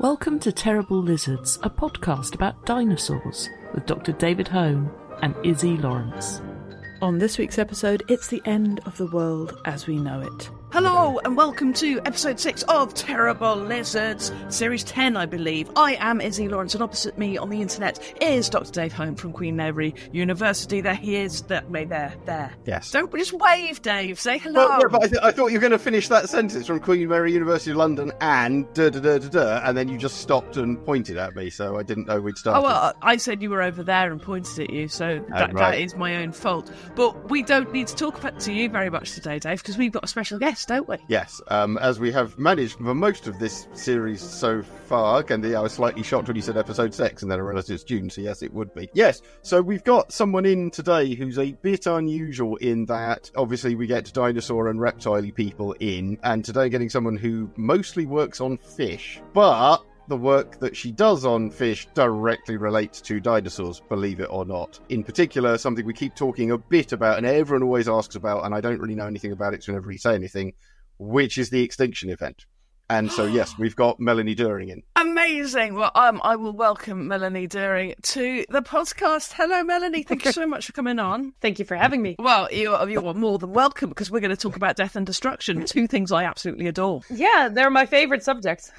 Welcome to Terrible Lizards, a podcast about dinosaurs with Dr. David Hone and Izzy Lawrence. On this week's episode, it's the end of the world as we know it. Hello and welcome to episode 6 of Terrible Lizards, series 10 I believe. I am Izzy Lawrence and opposite me on the internet is Dr. Dave Hone from Queen Mary University. There he is, there. Yes. Don't just wave, Dave, say hello. Well, but I thought you were going to finish that sentence from Queen Mary University of London and and then you just stopped and pointed at me, so I didn't know we'd started. Oh, well, I said you were over there and pointed at you, so that is my own fault. But we don't need to talk to you very much today, Dave, because we've got a special guest, don't we? Yes, as we have managed for most of this series so far. Candy, I was slightly shocked when you said episode 6, and then I realised it's June, so yes, it would be. Yes, so we've got someone in today who's a bit unusual in that, obviously, we get dinosaur and reptile people in, and today getting someone who mostly works on fish, but the work that she does on fish directly relates to dinosaurs, believe it or not. In particular, something we keep talking a bit about and everyone always asks about, and I don't really know anything about it, so whenever we say anything, which is the extinction event. And so, yes, we've got Melanie During in. Amazing. Well, I will welcome Melanie During to the podcast. Hello, Melanie. Thank you so much for coming on. Thank you for having me. Well, you are more than welcome, because we're going to talk about death and destruction, two things I absolutely adore. Yeah, they're my favorite subjects.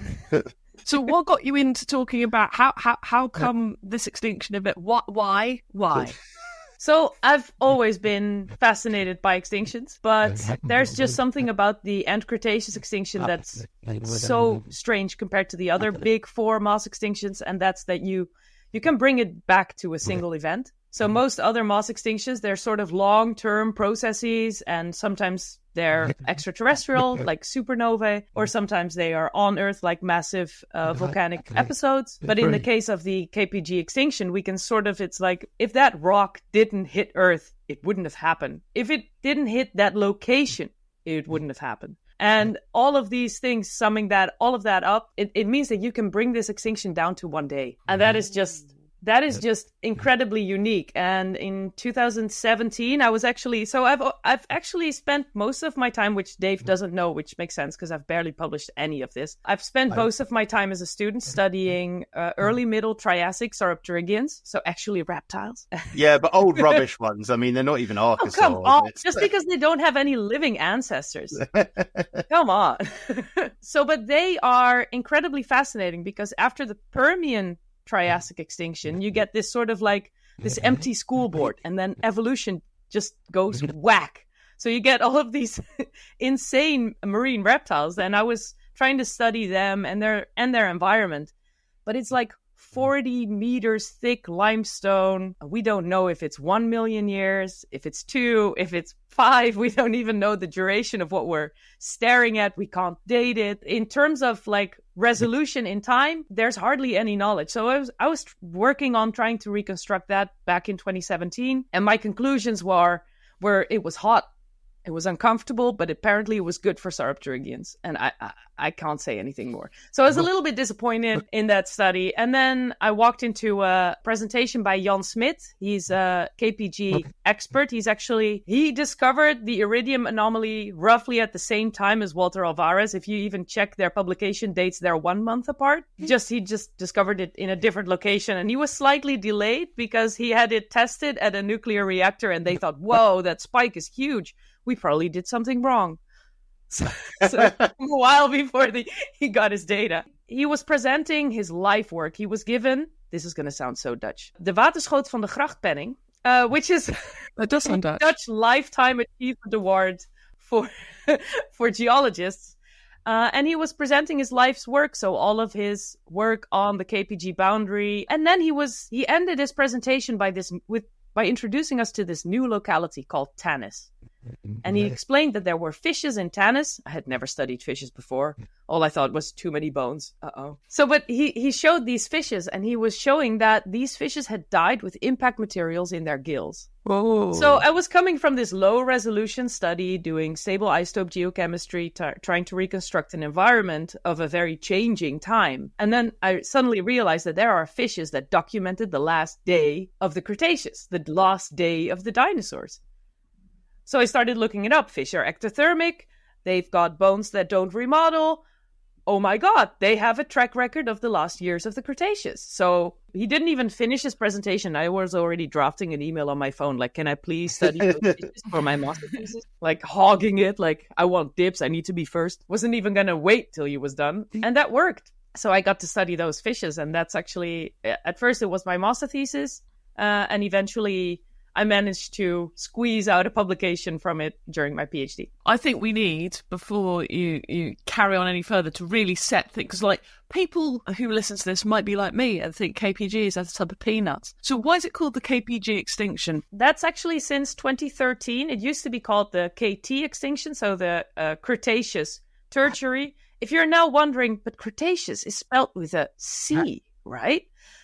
So what got you into talking about how come this extinction event? Why? So I've always been fascinated by extinctions, but there's just something about the end Cretaceous extinction that's so strange compared to the other big four mass extinctions, and that's that you can bring it back to a single event. So most other mass extinctions, they're sort of long-term processes, and sometimes they're extraterrestrial, like supernovae, or sometimes they are on Earth, like massive volcanic episodes. But in the case of the KPG extinction, we can it's like, if that rock didn't hit Earth, it wouldn't have happened. If it didn't hit that location, it wouldn't have happened. And all of these things, all of that up, it means that you can bring this extinction down to one day. And that is just incredibly unique. And in 2017, I've actually spent most of my time, which Dave doesn't know, which makes sense because I've barely published any of this. I've spent most of my time as a student studying early middle Triassic sauropterygians, so actually reptiles. Yeah, but old rubbish ones. I mean, they're not even archosaurs. Oh, come on. Just because they don't have any living ancestors. Come on. But they are incredibly fascinating because after the Permian Triassic extinction, you get this sort of like this empty school board, and then evolution just goes whack. So you get all of these insane marine reptiles, and I was trying to study them and their environment, but it's like 40 meters thick limestone. We don't know if it's 1 million years, if it's 2, if it's 5. We don't even know the duration of what we're staring at. We can't date it. In terms of like resolution in time, there's hardly any knowledge. So I was working on trying to reconstruct that back in 2017. And my conclusions were it was hot. It was uncomfortable, but apparently it was good for sauropterygians. And I can't say anything more. So I was a little bit disappointed in that study. And then I walked into a presentation by Jan Smit. He's a KPG expert. He discovered the iridium anomaly roughly at the same time as Walter Alvarez. If you even check their publication dates, they're 1 month apart. He just discovered it in a different location. And he was slightly delayed because he had it tested at a nuclear reactor. And they thought, whoa, that spike is huge. We probably did something wrong. So a while before he got his data. He was presenting his life work. He was given, this is going to sound so Dutch, de Waterschoot van de Grachtpenning, which is that does sound Dutch Lifetime Achievement Award for geologists. And he was presenting his life's work, so all of his work on the KPG boundary. And then he ended his presentation by introducing us to this new locality called Tanis. And he explained that there were fishes in Tanis. I had never studied fishes before. All I thought was too many bones. But he showed these fishes, and he was showing that these fishes had died with impact materials in their gills. Whoa. So I was coming from this low-resolution study, doing stable isotope geochemistry, trying to reconstruct an environment of a very changing time. And then I suddenly realized that there are fishes that documented the last day of the Cretaceous, the last day of the dinosaurs. So I started looking it up. Fish are ectothermic. They've got bones that don't remodel. oh my God, they have a track record of the last years of the Cretaceous. So he didn't even finish his presentation. I was already drafting an email on my phone, like, can I please study those fishes for my master thesis? Like, hogging it, like, I want dibs, I need to be first. Wasn't even going to wait till he was done. And that worked. So I got to study those fishes. And that's actually, at first it was my master thesis. And eventually I managed to squeeze out a publication from it during my PhD. I think we need, before you carry on any further, to really set things. Because, like, people who listen to this might be like me and think KPG is a tub of peanuts. So why is it called the KPG extinction? That's actually since 2013. It used to be called the KT extinction, so the Cretaceous Tertiary. If you're now wondering, but Cretaceous is spelled with a C, right?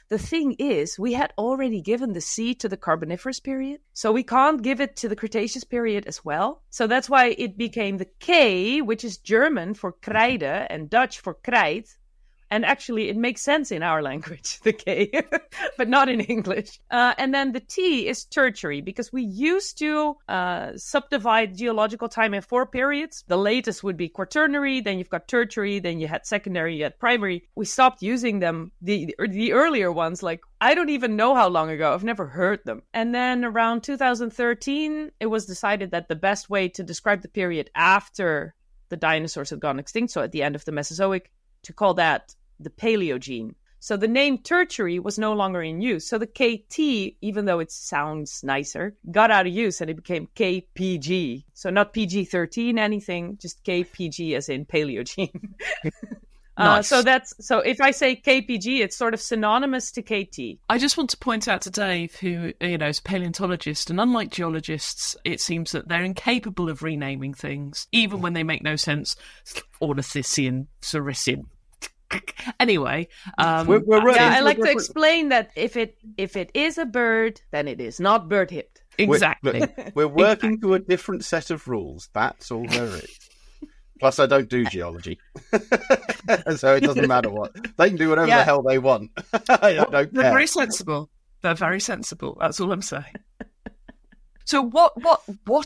The thing is, we had already given the C to the Carboniferous period, so we can't give it to the Cretaceous period as well. So that's why it became the K, which is German for Kreide and Dutch for Krijt. And actually, it makes sense in our language, the K, but not in English. And then the T is tertiary, because we used to subdivide geological time in 4 periods. The latest would be quaternary, then you've got tertiary, then you had secondary, you had primary. We stopped using them, the earlier ones, like, I don't even know how long ago. I've never heard them. And then around 2013, it was decided that the best way to describe the period after the dinosaurs had gone extinct, so at the end of the Mesozoic, to call that the Paleogene. So the name tertiary was no longer in use. So the KT, even though it sounds nicer, got out of use and it became KPG. So not PG-13 anything, just KPG as in Paleogene. Nice. So if I say KPG, it's sort of synonymous to KT. I just want to point out to Dave, who, is a paleontologist, and unlike geologists, it seems that they're incapable of renaming things, even when they make no sense. Ornithischian, Saurisian. Anyway, we're ready. I like to explain that if it is a bird, then it is not bird-hipped. Exactly. We're working to a different set of rules. That's all there is. Plus, I don't do geology, so it doesn't matter what. They can do whatever the hell they want. I don't care. They're very sensible. They're very sensible. That's all I'm saying. So what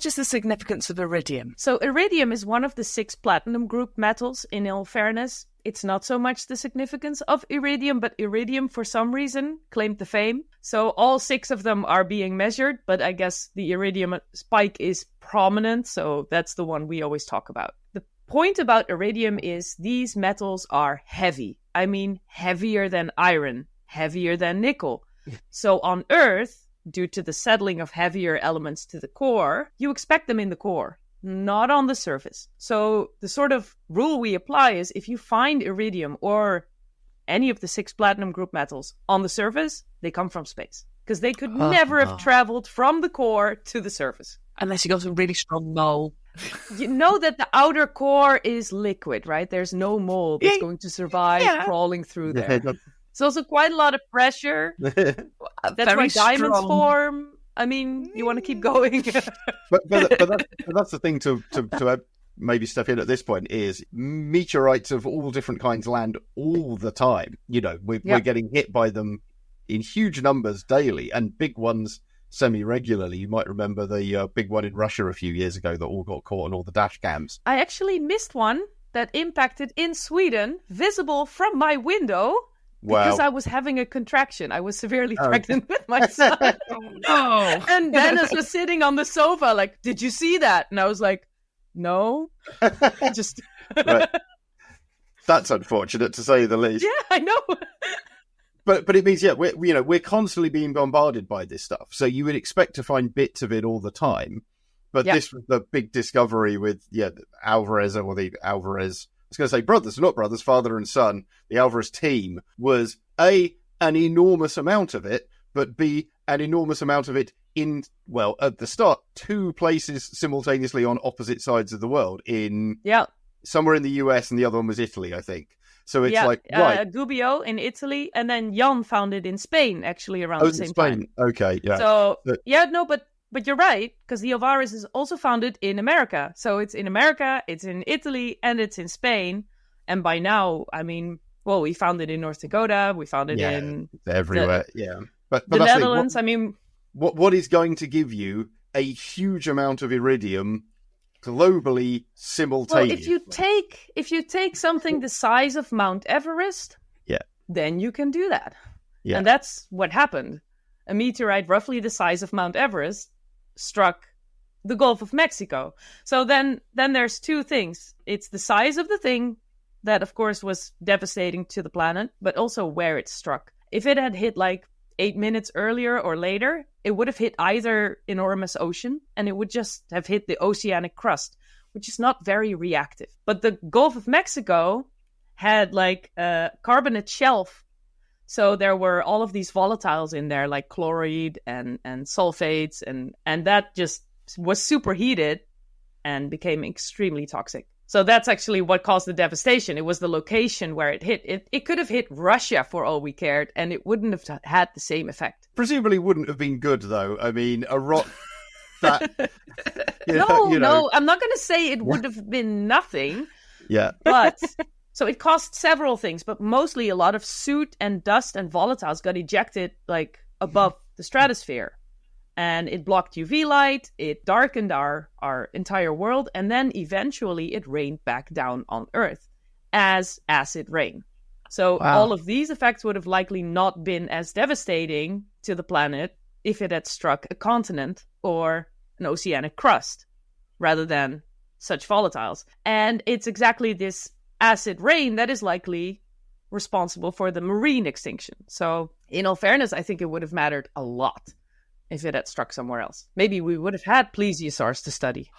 is the significance of iridium? So iridium is one of the 6 platinum group metals, in all fairness. It's not so much the significance of iridium, but iridium, for some reason, claimed the fame. So all 6 of them are being measured, but I guess the iridium spike is prominent, so that's the one we always talk about. The point about iridium is these metals are heavy. I mean, heavier than iron, heavier than nickel. So on Earth, due to the settling of heavier elements to the core, you expect them in the core, not on the surface. So the sort of rule we apply is if you find iridium or any of the 6 platinum group metals on the surface, they come from space. Because they could never have traveled from the core to the surface. Unless you got a really strong mole. You know that the outer core is liquid, right? There's no mole that's going to survive crawling through there. It's also quite a lot of pressure. That's why diamonds form. I mean, you want to keep going. but that's the thing to maybe step in at this point is meteorites of all different kinds land all the time. We're getting hit by them in huge numbers daily, and big ones semi-regularly. You might remember the big one in Russia a few years ago that all got caught on all the dash cams. I actually missed one that impacted in Sweden, visible from my window. Wow. Because I was having a contraction. I was severely pregnant with my son. And Dennis was sitting on the sofa like, did you see that? And I was like, no. Just Right. That's unfortunate, to say the least. Yeah, I know. But it means, we're constantly being bombarded by this stuff. So you would expect to find bits of it all the time. But this was the big discovery with, Alvarez, or the Alvarez... I was going to say brothers, not brothers, father and son. The Alvarez team was A, an enormous amount of it, but B, an enormous amount of it in, at the start, 2 places simultaneously on opposite sides of the world. Somewhere in the US, and the other one was Italy, I think. So it's Gubbio in Italy, and then Jan found it in Spain, actually, around the same time. Okay, yeah. So, But you're right, because the Alvarez is also founded in America. So it's in America, it's in Italy, and it's in Spain. And by now, I mean, we found it in North Dakota, we found it in... everywhere, But the Netherlands, what is going to give you a huge amount of iridium globally simultaneously. Well, if you take something the size of Mount Everest, then you can do that. Yeah. And that's what happened. A meteorite roughly the size of Mount Everest struck the Gulf of Mexico. So then there's two things. It's the size of the thing that, of course, was devastating to the planet, but also where it struck. If it had hit like 8 minutes earlier or later, it would have hit either enormous ocean, and it would just have hit the oceanic crust, which is not very reactive. But the Gulf of Mexico had like a carbonate shelf. So there were all of these volatiles in there, like chloride and sulfates, and that just was superheated and became extremely toxic. So that's actually what caused the devastation. It was the location where it hit. It could have hit Russia for all we cared, and it wouldn't have had the same effect. Presumably wouldn't have been good, though. I mean, a rock that... No, I'm not going to say it would have been nothing. Yeah. But... So it caused several things, but mostly a lot of soot and dust and volatiles got ejected like above the stratosphere. And it blocked UV light, it darkened our entire world, and then eventually it rained back down on Earth as acid rain. So all of these effects would have likely not been as devastating to the planet if it had struck a continent or an oceanic crust rather than such volatiles. And it's exactly this acid rain that is likely responsible for the marine extinction. So, in all fairness, I think it would have mattered a lot if it had struck somewhere else. Maybe we would have had plesiosaurs to study.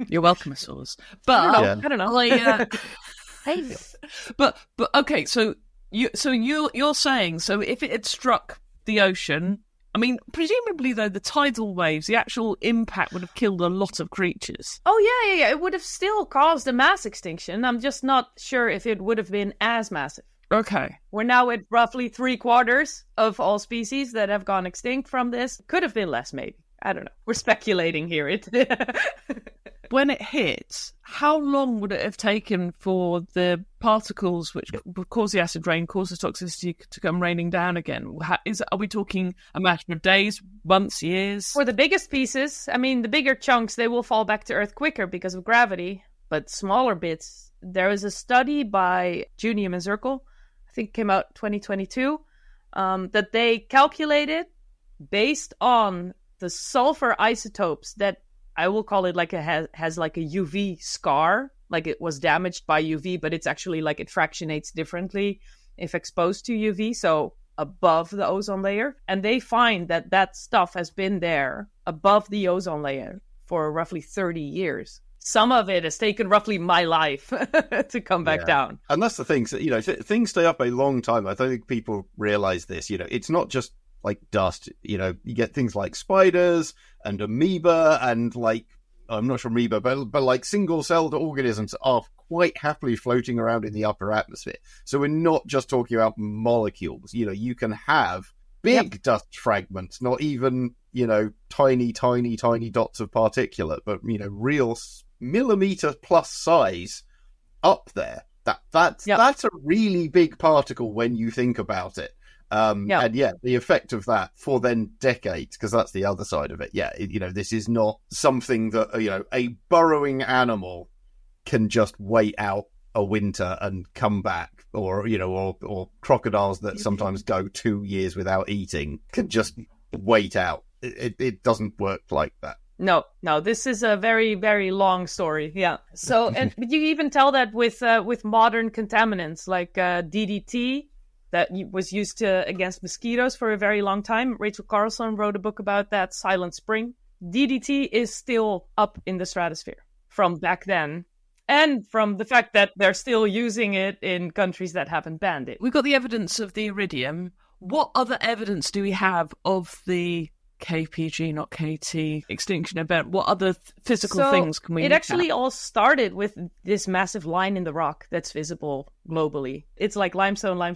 You're welcome, Saurs. But I don't know. But okay. So you're saying, so if it had struck the ocean, I mean, presumably, though, the tidal waves, the actual impact would have killed a lot of creatures. Oh, yeah. It would have still caused a mass extinction. I'm just not sure if it would have been as massive. Okay. We're now at roughly 3/4 of all species that have gone extinct from this. Could have been less, maybe. I don't know. We're speculating here. When it hit, how long would it have taken for the particles which cause the acid rain, cause the toxicity to come raining down again? Are we talking a matter of days, months, years? For the biggest pieces, I mean, the bigger chunks, they will fall back to Earth quicker because of gravity. But smaller bits, there was a study by Junium and Zirkel, I think it came out 2022, that they calculated based on the sulfur isotopes that I will call it like it has like a UV scar, like it was damaged by UV, but it's actually like it fractionates differently if exposed to UV, so above the ozone layer. And they find that stuff has been there above the ozone layer for roughly 30 years. Some of it has taken roughly my life to come back down. And that's the thing, so, things stay up a long time. I don't think people realize this. It's not just like dust, you get things like spiders and amoeba and like, I'm not sure amoeba, but like single-celled organisms are quite happily floating around in the upper atmosphere. So we're not just talking about molecules. You can have big dust fragments, not even, tiny dots of particulate, but, real millimeter plus size up there. That's a really big particle when you think about it. And the effect of that for then decades, because that's the other side of it. This is not something that, a burrowing animal can just wait out a winter and come back, or crocodiles that sometimes go 2 years without eating can just wait out. It doesn't work like that. No, this is a very, very long story. Yeah. So, and you even tell that with modern contaminants like DDT, that was used against mosquitoes for a very long time. Rachel Carlson wrote a book about that, Silent Spring. DDT is still up in the stratosphere from back then, and from the fact that they're still using it in countries that haven't banned it. We've got the evidence of the iridium. What other evidence do we have of the KPG, not KT, extinction event? What other physical things can we It actually all started with this massive line in the rock that's visible globally. It's like limestone. Like,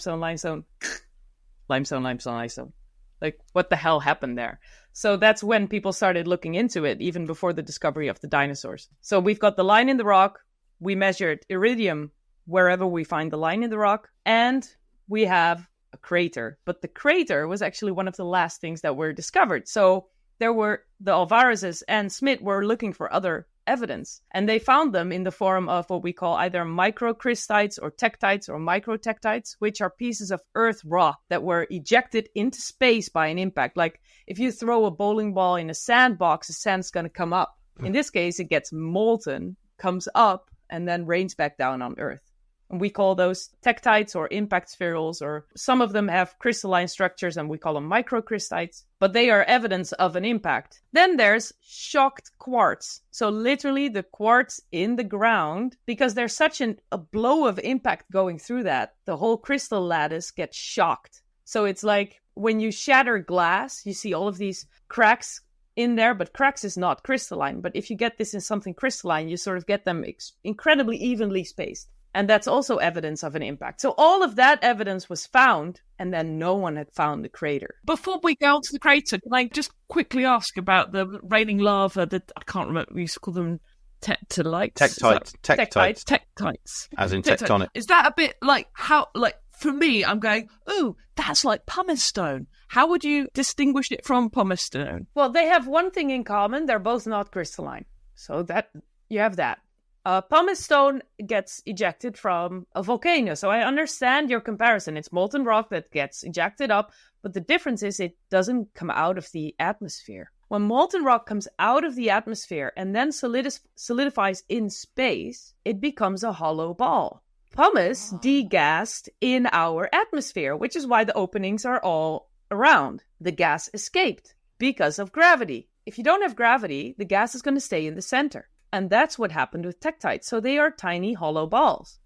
what the hell happened there? So that's when people started looking into it, even before the discovery of the dinosaurs. So we've got the line in the rock. We measured iridium wherever we find the line in the rock. And we have a crater, but the crater was actually one of the last things that were discovered. So there were the Alvarez's and Smith were looking for other evidence. And they found them in the form of what we call either microcrystites or tektites or microtektites, which are pieces of earth rock that were ejected into space by an impact. Like if you throw a bowling ball in a sandbox, the sand's going to come up. In this case, it gets molten, comes up, and then rains back down on Earth. And we call those tektites or impact spherules, or some of them have crystalline structures and we call them microcrystites, but they are evidence of an impact. Then there's shocked quartz. So literally the quartz in the ground, because there's such a blow of impact going through that, the whole crystal lattice gets shocked. So it's like when you shatter glass, you see all of these cracks in there, but cracks is not crystalline. But if you get this in something crystalline, you sort of get them incredibly evenly spaced. And that's also evidence of an impact. So all of that evidence was found, and then no one had found the crater. Before we go on to the crater, can I just quickly ask about the raining lava that I can't remember, we used to call them tektites. Tektites. As in tectonic. Is that a bit like how, like, for me, I'm going, ooh, that's like pumice stone. How would you distinguish it from pumice stone? Well, they have one thing in common. They're both not crystalline. So that you have that. Pumice stone gets ejected from a volcano. So I understand your comparison. It's molten rock that gets ejected up. But the difference is it doesn't come out of the atmosphere. When molten rock comes out of the atmosphere and then solidifies in space, it becomes a hollow ball. Pumice degassed in our atmosphere, which is why the openings are all around. The gas escaped because of gravity. If you don't have gravity, the gas is going to stay in the center. And that's what happened with tektites. So they are tiny hollow balls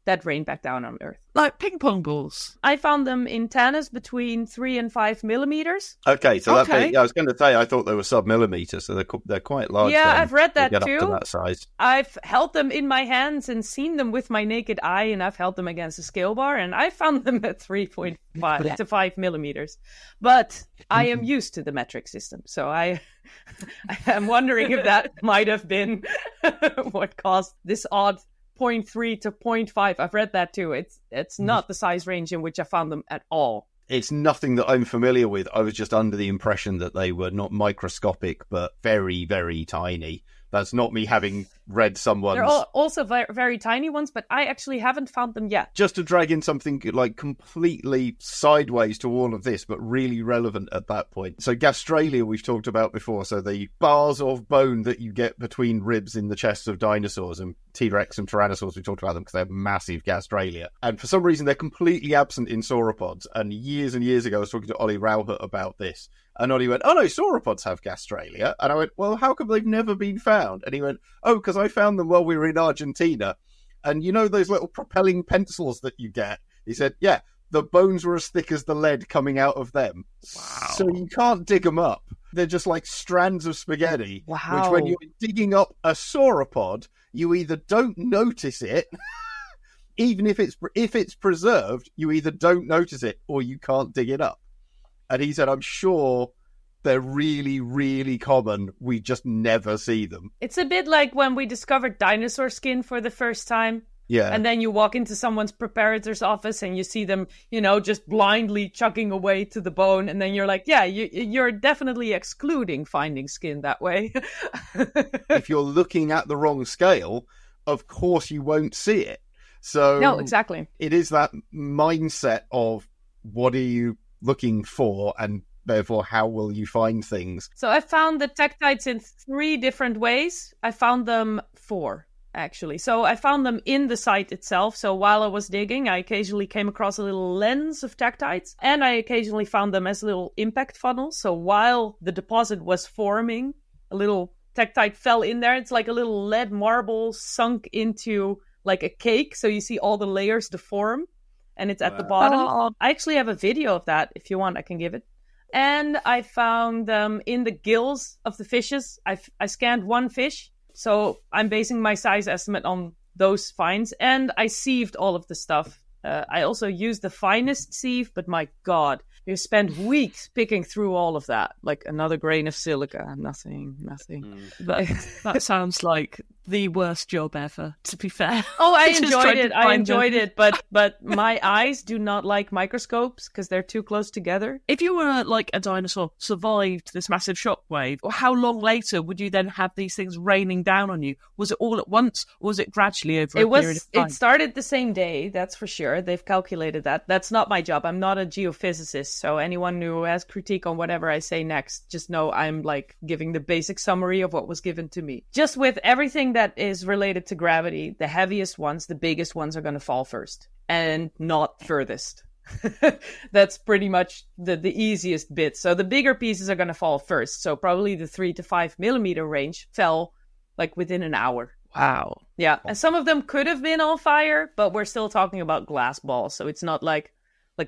that rain back down on Earth. Like ping pong balls? I found them in Tanis between 3 and 5 millimeters. Okay, so I was going to say, I thought they were sub-millimeters, so they're quite large. Yeah, I've read that get too. Up to that size. I've held them in my hands and seen them with my naked eye, and I've held them against a scale bar, and I found them at 3.5 to 5 millimeters. But I am used to the metric system, so I am wondering if that might have been what caused this odd 0.3 to 0.5. I've read that too. It's not the size range in which I found them at all. It's nothing that I'm familiar with. I was just under the impression that they were not microscopic, but very, very tiny. That's not me having read someone's... They're also very, very tiny ones, but I actually haven't found them yet. Just to drag in something like completely sideways to all of this, but really relevant at that point. So gastralia we've talked about before. So the bars of bone that you get between ribs in the chests of dinosaurs, and T-Rex and Tyrannosaurs, we talked about them because they have massive gastralia. And for some reason, they're completely absent in sauropods. And years ago, I was talking to Ollie Rauhut about this. And Ollie went, oh no, sauropods have gastralia. And I went, well, how come they've never been found? And he went, oh, because I found them while we were in Argentina. And you know those little propelling pencils that you get? He said, yeah, the bones were as thick as the lead coming out of them. Wow. So you can't dig them up. They're just like strands of spaghetti. Wow. Which when you're digging up a sauropod, you either don't notice it, even if it's preserved, you either don't notice it or you can't dig it up. And he said, I'm sure they're really, really common. We just never see them. It's a bit like when we discovered dinosaur skin for the first time. Yeah. And then you walk into someone's preparator's office and you see them, just blindly chugging away to the bone. And then you're like, yeah, you're definitely excluding finding skin that way. If you're looking at the wrong scale, of course you won't see it. So no, exactly. It is that mindset of what are you looking for, and therefore how will you find things. So I found the tektites in 3 different ways. I found them 4, actually. So I found them in the site itself. So while I was digging, I occasionally came across a little lens of tektites, and I occasionally found them as little impact funnels. So while the deposit was forming, a little tektite fell in there. It's like a little lead marble sunk into like a cake. So you see all the layers deform. And it's at the bottom. I actually have a video of that. If you want, I can give it. And I found them in the gills of the fishes. I scanned 1 fish. So I'm basing my size estimate on those finds. And I sieved all of the stuff. I also used the finest sieve, but my God, you spend weeks picking through all of that. Like another grain of silica. Nothing. That sounds like the worst job ever, to be fair. Oh, I Just enjoyed trying to it. I find enjoyed them. it, but my eyes do not like microscopes because they're too close together. If you were like a dinosaur, survived this massive shockwave, or how long later would you then have these things raining down on you? Was it all at once, or was it gradually over a period of time? It started the same day, that's for sure. They've calculated that. That's not my job. I'm not a geophysicist, so anyone who has critique on whatever I say next, just know I'm like giving the basic summary of what was given to me. Just with everything that is related to gravity, the heaviest ones, the biggest ones are going to fall first and not furthest. That's pretty much the easiest bit. So the bigger pieces are going to fall first. So probably the 3 to 5 millimeter range fell like within an hour. Wow. Yeah. And some of them could have been on fire, but we're still talking about glass balls. So it's not like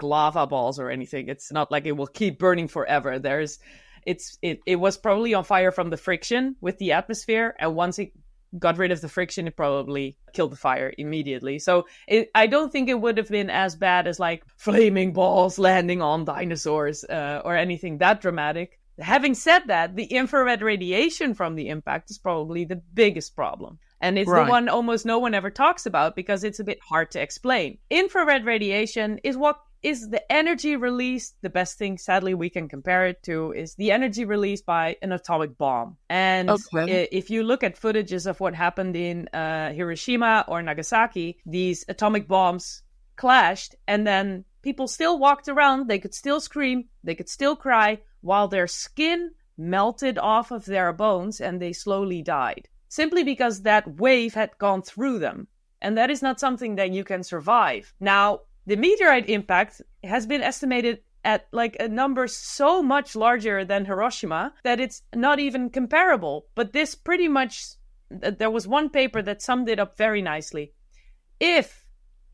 lava balls or anything. It's not like it will keep burning forever. It was probably on fire from the friction with the atmosphere. And once it got rid of the friction, it probably killed the fire immediately. So I don't think it would have been as bad as like flaming balls landing on dinosaurs or anything that dramatic. Having said that, the infrared radiation from the impact is probably the biggest problem. And it's the one almost no one ever talks about because it's a bit hard to explain. Infrared radiation is what is the energy released. The best thing, sadly, we can compare it to is the energy released by an atomic bomb. And if you look at footages of what happened in Hiroshima or Nagasaki, these atomic bombs clashed and then people still walked around. They could still scream. They could still cry while their skin melted off of their bones and they slowly died. Simply because that wave had gone through them. And that is not something that you can survive. Now, the meteorite impact has been estimated at like a number so much larger than Hiroshima that it's not even comparable. But this pretty much, there was one paper that summed it up very nicely. If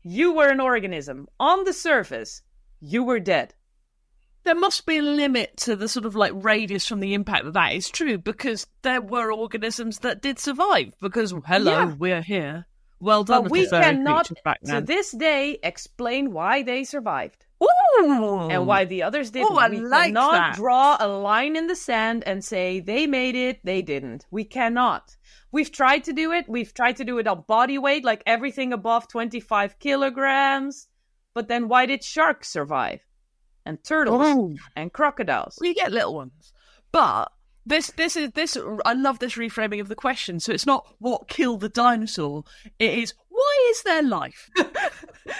you were an organism on the surface, you were dead. There must be a limit to the sort of like radius from the impact that is true, because there were organisms that did survive. Because, we're here. Well done. But we cannot, to this day, explain why they survived. Ooh. And why the others didn't. I we like cannot that. draw a line in the sand and say they made it, they didn't. We cannot. We've tried to do it. We've tried to do it on body weight, like everything above 25 kilograms. But then why did sharks survive? And turtles and crocodiles. Well, you get little ones. But this I love this reframing of the question. So it's not what killed the dinosaur. It is, why is there life?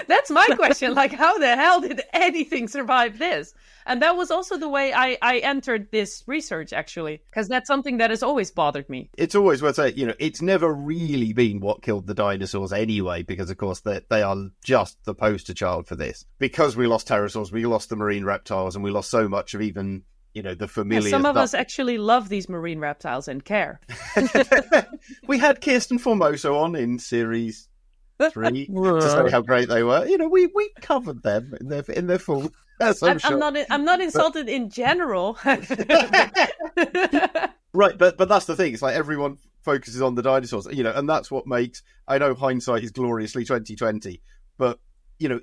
That's my question. Like, how the hell did anything survive this? And that was also the way I entered this research, actually, because that's something that has always bothered me. It's always worth saying, it's never really been what killed the dinosaurs anyway, because, of course, they are just the poster child for this. Because we lost pterosaurs, we lost the marine reptiles, and we lost so much of even, the familiar some of stuff. us actually love these marine reptiles and care. We had Kirsten Formoso on in series 3 to say how great they were. We covered them in their full. I'm not insulted in general. Right, but that's the thing. It's like everyone focuses on the dinosaurs, and that's what makes. I know hindsight is gloriously 2020, but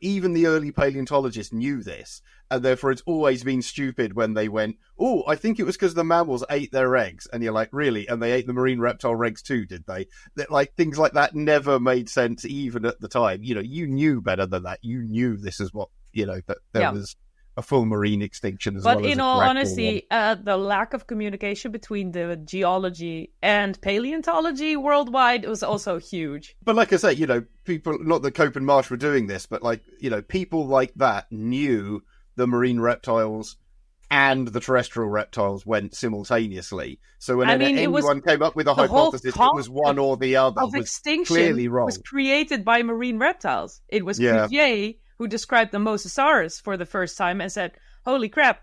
even the early paleontologists knew this, and therefore it's always been stupid when they went, "Oh, I think it was because the mammals ate their eggs," and you're like, "Really?" And they ate the marine reptile eggs too, did they? Like things like that never made sense even at the time. You knew better than that. You knew this is what that there was a full marine extinction as well. But in all honesty, the lack of communication between the geology and paleontology worldwide was also huge. But like I say, people, not that Cope and Marsh were doing this, but people like that knew the marine reptiles and the terrestrial reptiles went simultaneously. So whenever anyone came up with a hypothesis, it was one or the other. Of was extinction clearly wrong. Was created by marine reptiles. It was Cuvier who described the Mosasaurus for the first time and said, "Holy crap,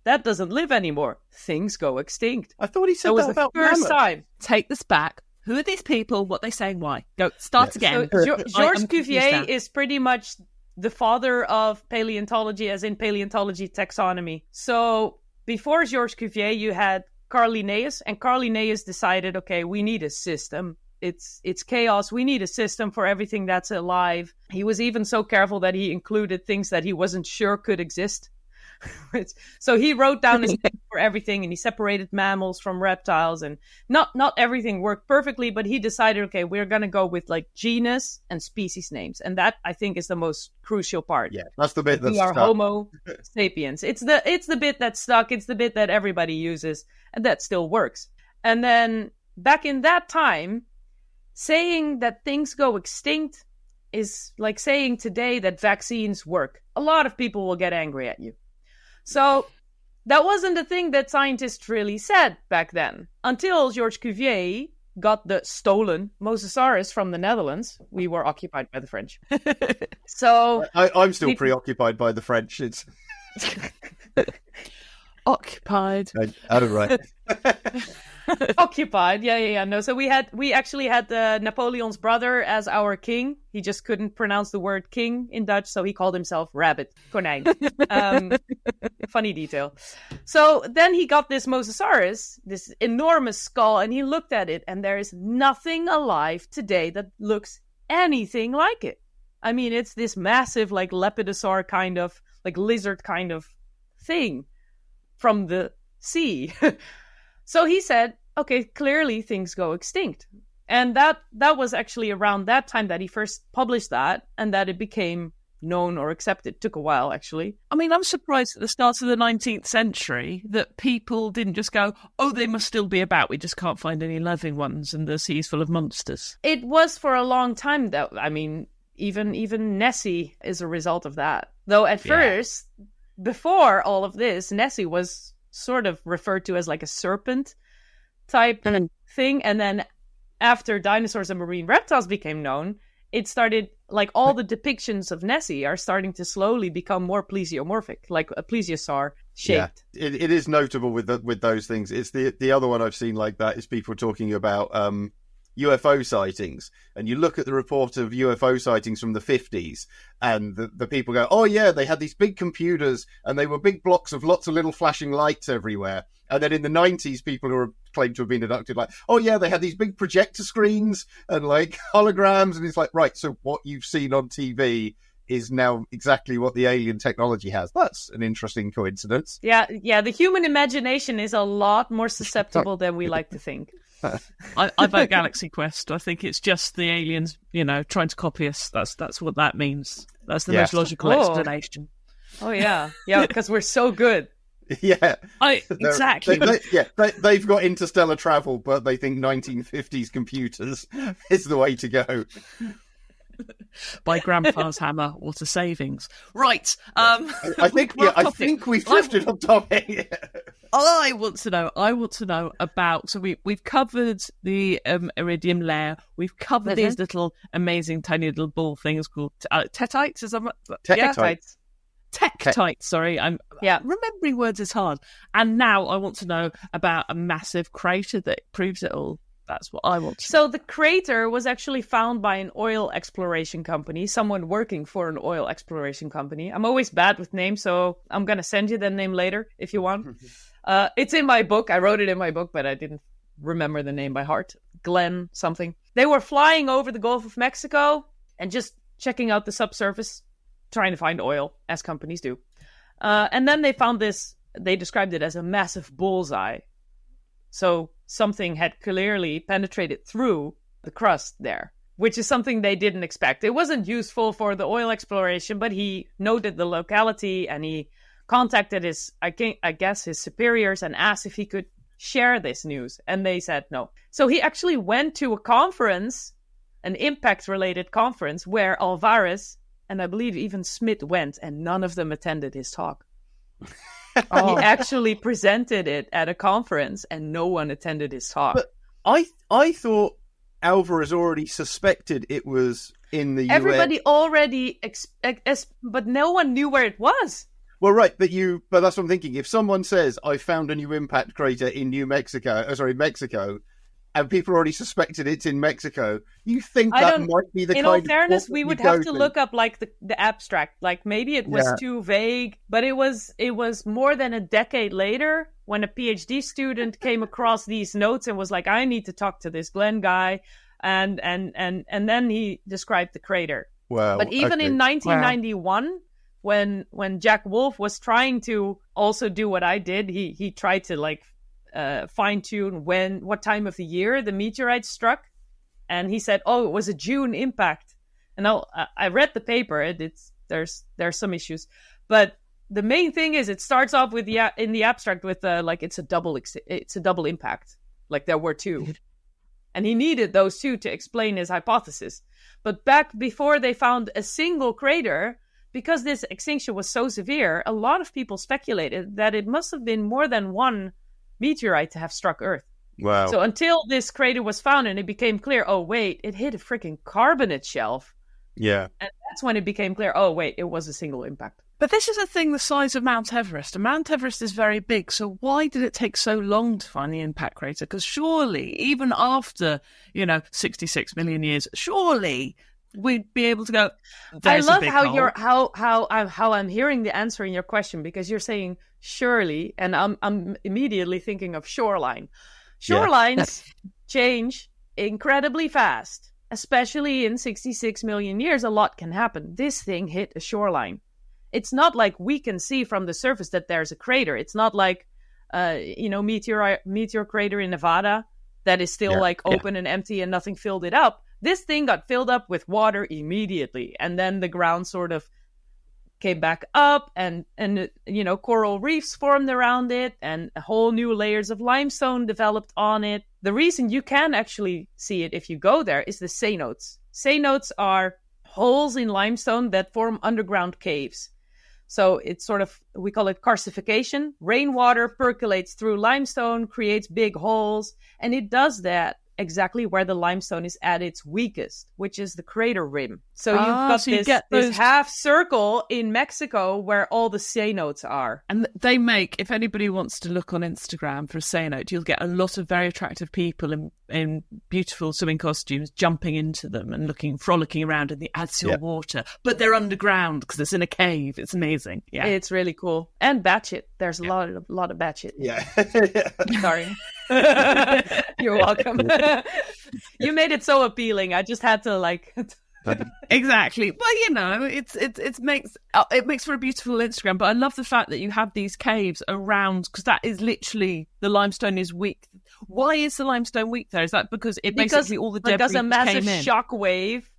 that doesn't live anymore. Things go extinct." I thought he said that was that the about first mammoths. time. Take this back. Who are these people? What are they saying? Why? Go start again. So Georges Cuvier is pretty much the father of paleontology, as in paleontology taxonomy. So before Georges Cuvier, you had Carl Linnaeus, and Carl Linnaeus decided, okay, we need a system. It's chaos. We need a system for everything that's alive. He was even so careful that he included things that he wasn't sure could exist. So he wrote down his name for everything, and he separated mammals from reptiles, and not everything worked perfectly, but he decided, okay, we're going to go with like genus and species names. And that, I think, is the most crucial part. Yeah, that's the bit that's we are stuck. Homo sapiens. It's the bit that's stuck. It's the bit that everybody uses, and that still works. And then back in that time, saying that things go extinct is like saying today that vaccines work. A lot of people will get angry at you. So that wasn't the thing that scientists really said back then, until Georges Cuvier got the stolen Mosasaurus from the Netherlands. We were occupied by the French. So I'm still preoccupied by the French. It's occupied. Oh, right. Occupied, yeah. No, so we actually had Napoleon's brother as our king. He just couldn't pronounce the word king in Dutch, so he called himself Rabbit, konijn. Funny detail. So then he got this Mosasaurus, this enormous skull, and he looked at it, and there is nothing alive today that looks anything like it. I mean, it's this massive, like lepidosaur kind of, like lizard kind of thing from the sea. So he said, okay, clearly things go extinct. And that was actually around that time that he first published that, and that it became known or accepted. It took a while, actually. I mean, I'm surprised at the start of the 19th century that people didn't just go, oh, they must still be about. We just can't find any living ones, and the sea's full of monsters. It was for a long time, though. I mean, even Nessie is a result of that. Though at first, before all of this, Nessie was sort of referred to as like a serpent type thing. And then after dinosaurs and marine reptiles became known, it started, like, all the depictions of Nessie are starting to slowly become more plesiomorphic, like a plesiosaur shaped. Yeah, it is notable with those things. It's the other one I've seen like that is people talking about UFO sightings, and you look at the report of UFO sightings from the 50s, and the people go, oh yeah, they had these big computers and they were big blocks of lots of little flashing lights everywhere. And then in the 90s, people who are claimed to have been abducted, like, oh yeah, they had these big projector screens and like holograms, and it's like, right, so what you've seen on TV is now exactly what the alien technology has. That's an interesting coincidence. Yeah, the human imagination is a lot more susceptible than we like to think. I vote Galaxy Quest. I think it's just the aliens, trying to copy us. That's what that means. That's the most logical explanation. Oh yeah, because we're so good. Yeah, exactly. They've got interstellar travel, but they think 1950s computers is the way to go. By Grandpa's hammer, water savings. Right. I think we've drifted on topic. I want to know about. So we've covered the iridium layer. We've covered these little amazing tiny little ball things called tectites. Tectites. Tectites. Sorry, remembering words is hard. And now I want to know about a massive crater that proves it all. That's what I want to know. So the crater was actually found by an oil exploration company, someone working for an oil exploration company. I'm always bad with names, so I'm going to send you the name later if you want. It's in my book. I wrote it in my book, but I didn't remember the name by heart. Glenn something. They were flying over the Gulf of Mexico and just checking out the subsurface, trying to find oil, as companies do. And then they found this, they described it as a massive bullseye. So something had clearly penetrated through the crust there, which is something they didn't expect. It wasn't useful for the oil exploration, but he noted the locality and he contacted his superiors and asked if he could share this news. And they said no. So he actually went to a conference, an impact-related conference, where Alvarez and I believe even Smith went, and none of them attended his talk. He actually presented it at a conference, and no one attended his talk. But I thought Alvarez already suspected it was in the US. Everybody already, but no one knew where it was. Well, right, but that's what I'm thinking. If someone says, I found a new impact crater in Mexico, and people already suspected it's in Mexico, you think that might be the kind of... In all fairness, we would have to look up, like, the abstract. Like, maybe it was too vague, but it was more than a decade later when a PhD student came across these notes and was like, I need to talk to this Glenn guy, and then he described the crater. Wow. But even in 1991... when Jack Wolf was trying to also do what I did, he tried to like fine tune what time of the year the meteorite struck, and he said, "Oh, it was a June impact." And I read the paper. There's some issues, but the main thing is it starts off with in the abstract with like it's a double impact, like there were two, and he needed those two to explain his hypothesis. But back before they found a single crater, because this extinction was so severe, a lot of people speculated that it must have been more than one meteorite to have struck Earth. Wow. So until this crater was found and it became clear, oh wait, it hit a freaking carbonate shelf. Yeah. And that's when it became clear, oh wait, it was a single impact. But this is a thing the size of Mount Everest. And Mount Everest is very big. So why did it take so long to find the impact crater? Because surely, even after, 66 million years, surely we'd be able to go, I love how how I'm hearing the answer in your question, because you're saying surely, and I'm immediately thinking of shoreline. Shorelines change incredibly fast, especially in 66 million years. A lot can happen. This thing hit a shoreline. It's not like we can see from the surface that there's a crater. It's not like, meteor crater in Nevada that is still open and empty and nothing filled it up. This thing got filled up with water immediately. And then the ground sort of came back up and coral reefs formed around it and whole new layers of limestone developed on it. The reason you can actually see it if you go there is the cenotes. Cenotes are holes in limestone that form underground caves. So it's sort of, we call it karstification. Rainwater percolates through limestone, creates big holes, and it does that exactly where the limestone is at its weakest, which is the crater rim. So you've got this half circle in Mexico where all the cenotes are. And they make, if anybody wants to look on Instagram for a cenote, you'll get a lot of very attractive people in beautiful swimming costumes jumping into them and frolicking around in the azure water. But they're underground because it's in a cave. It's amazing. Yeah, it's really cool. And batshit. There's a lot of batshit. Yeah. Sorry. You're welcome. You made it so appealing. I just had to Exactly. Well, it makes for a beautiful Instagram. But I love the fact that you have these caves around, because that is literally, the limestone is weak. Why is the limestone weak there? Is that because basically all the debris because a massive came in? shock wave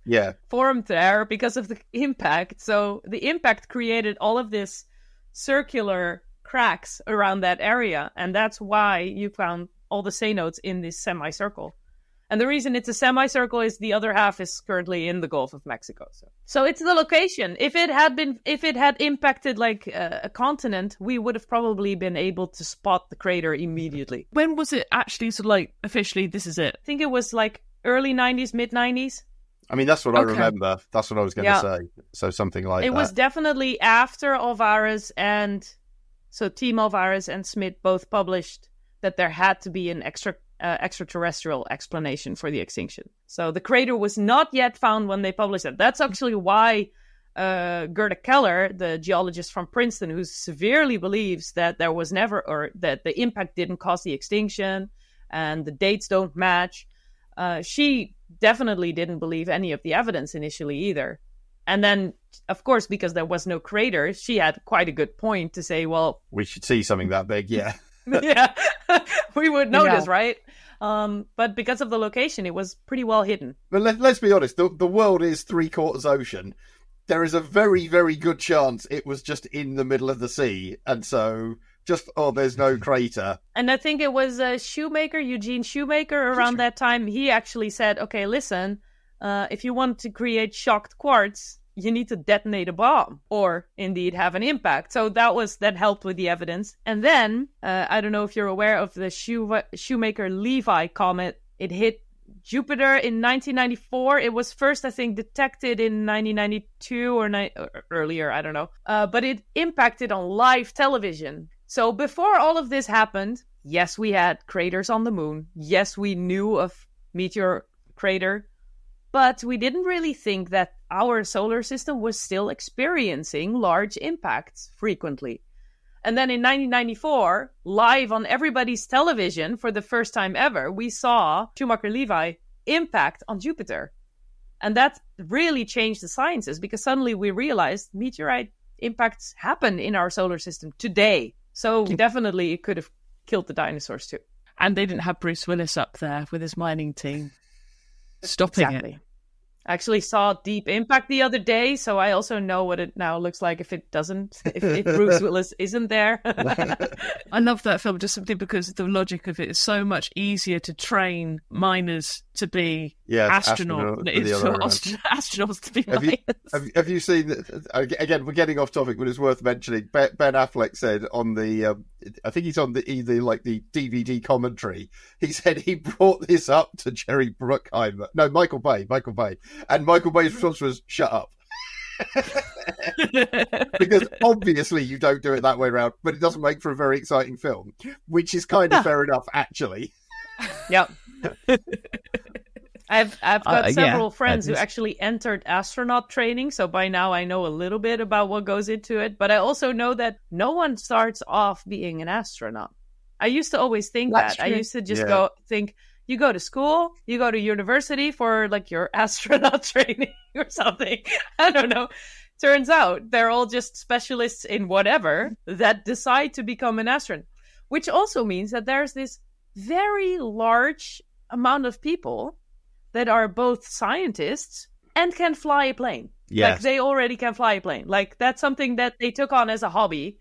formed there because of the impact. So the impact created all of this circular cracks around that area, and that's why you found all the cenotes in this semicircle. And the reason it's a semicircle is the other half is currently in the Gulf of Mexico. So it's the location. If it had impacted like a continent, we would have probably been able to spot the crater immediately. When was it actually sort of like officially, this is it? I think it was like early 90s, mid 90s. I mean, that's what I remember. That's what I was going to say. So something like that. It was definitely after Alvarez so Team Alvarez and Smith both published that there had to be an extraterrestrial explanation for the extinction. So the crater was not yet found when they published it. That's actually why Gerda Keller, the geologist from Princeton, who severely believes that there was never, or that the impact didn't cause the extinction and the dates don't match, she definitely didn't believe any of the evidence initially either. And then, of course, because there was no crater, she had quite a good point to say, well, we should see something that big, yeah. Yeah, we would notice, right? But because of the location, it was pretty well hidden. But let's be honest, the world is 3/4 ocean. There is a very, very good chance it was just in the middle of the sea. And so there's no crater. And I think it was Eugene Shoemaker around that time. He actually said, okay, listen, if you want to create shocked quartz, you need to detonate a bomb or indeed have an impact. So that helped with the evidence. And then, I don't know if you're aware of the Shoemaker-Levy comet. It hit Jupiter in 1994. It was first, I think, detected in 1992 or earlier, I don't know. But it impacted on live television. So before all of this happened, yes, we had craters on the moon. Yes, we knew of meteor crater. But we didn't really think that our solar system was still experiencing large impacts frequently. And then in 1994, live on everybody's television for the first time ever, we saw Shoemaker-Levy impact on Jupiter. And that really changed the sciences, because suddenly we realized meteorite impacts happen in our solar system today. So definitely it could have killed the dinosaurs too. And they didn't have Bruce Willis up there with his mining team stopping it. I actually saw Deep Impact the other day, so I also know what it now looks like if it doesn't, if Bruce Willis isn't there. I love that film just simply because the logic of it is so much easier to train miners to be astronauts than it is for astronauts to be miners. Have you seen, again, we're getting off topic, but it's worth mentioning, Ben Affleck said on the, I think he's on the DVD commentary, he said he brought this up to Jerry Bruckheimer. No, Michael Bay. And Michael Bay's response was, shut up. Because obviously you don't do it that way around, but it doesn't make for a very exciting film, which is kind of fair enough, actually. Yep. I've got several friends who actually entered astronaut training, so by now I know a little bit about what goes into it, but I also know that no one starts off being an astronaut. I used to always think that. True. I used to just think, you go to school, you go to university for like your astronaut training or something. I don't know. Turns out they're all just specialists in whatever that decide to become an astronaut, which also means that there's this very large amount of people that are both scientists and can fly a plane. Yes. Like they already can fly a plane. Like that's something that they took on as a hobby.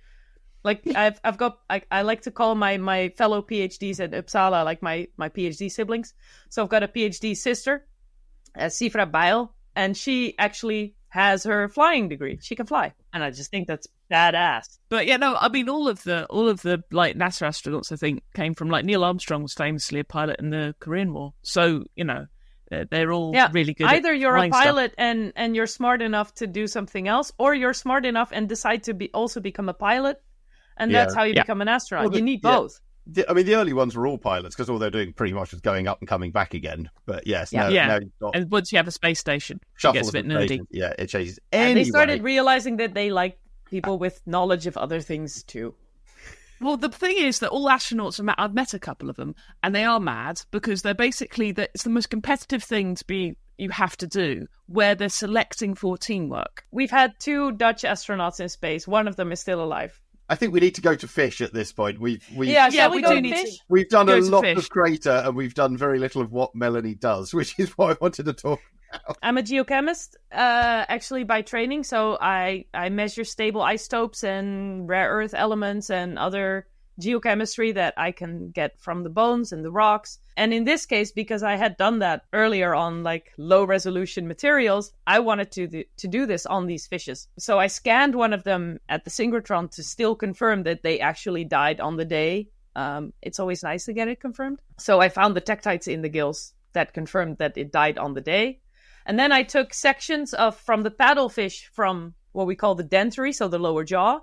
Like I've got, I like to call my fellow PhDs at Uppsala like my PhD siblings. So I've got a PhD sister, Sifra Bail, and she actually has her flying degree. She can fly, and I just think that's badass. But yeah, no, I mean all of the like NASA astronauts I think came from, like, Neil Armstrong was famously a pilot in the Korean War. So they're all really good. Either you're a pilot stuff. and you're smart enough to do something else, or you're smart enough and decide to also become a pilot. And that's how you become an astronaut. Well, you need both. I mean, the early ones were all pilots because all they're doing pretty much is going up and coming back again. But yes, now you've got... And once you have a space station, it gets a bit nerdy. Yeah, it changes. And they started realizing that they like people with knowledge of other things too. Well, the thing is that all astronauts are mad. I've met a couple of them, and they are mad because they're basically it's the most competitive thing you have to do, where they're selecting for teamwork. We've had 2 Dutch astronauts in space. One of them is still alive. I think we need to go to fish at this point. We do need to. We've done a lot of Crater, and we've done very little of what Melanie does, which is what I wanted to talk about. I'm a geochemist, actually by training. So I measure stable isotopes and rare earth elements and other geochemistry that I can get from the bones and the rocks. And in this case, because I had done that earlier on like low resolution materials, I wanted to do this on these fishes. So I scanned one of them at the synchrotron to still confirm that they actually died on the day. It's always nice to get it confirmed. So I found the tektites in the gills that confirmed that it died on the day. And then I took sections from the paddlefish from what we call the dentary, so the lower jaw,